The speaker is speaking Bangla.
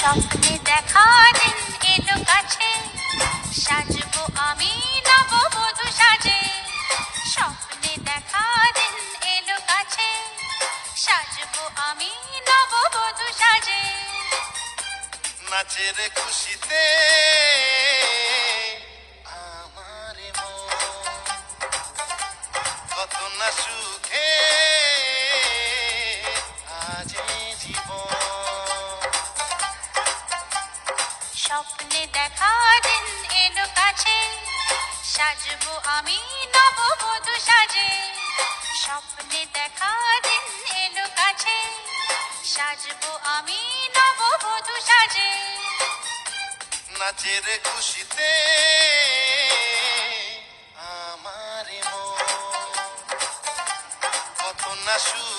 স্বপ্নে দেখা দিন এলো কাছে, সাজবো আমি নববধূ সাজে। স্বপ্নে দেখা দিন এলো কাছে, সাজবো আমি নববধূ সাজে। নাচের খুশিতে আমার মন কত না সুখে আজ জীবন। স্বপ্নে দেখা দিন এলো কাছে, সাজবো আমি নববধূ সাজে। স্বপ্নে দেখা দিন এলো কাছে, সাজবো আমি নববধূ সাজে। নাচের খুশিতে আমার মন কত না সুখে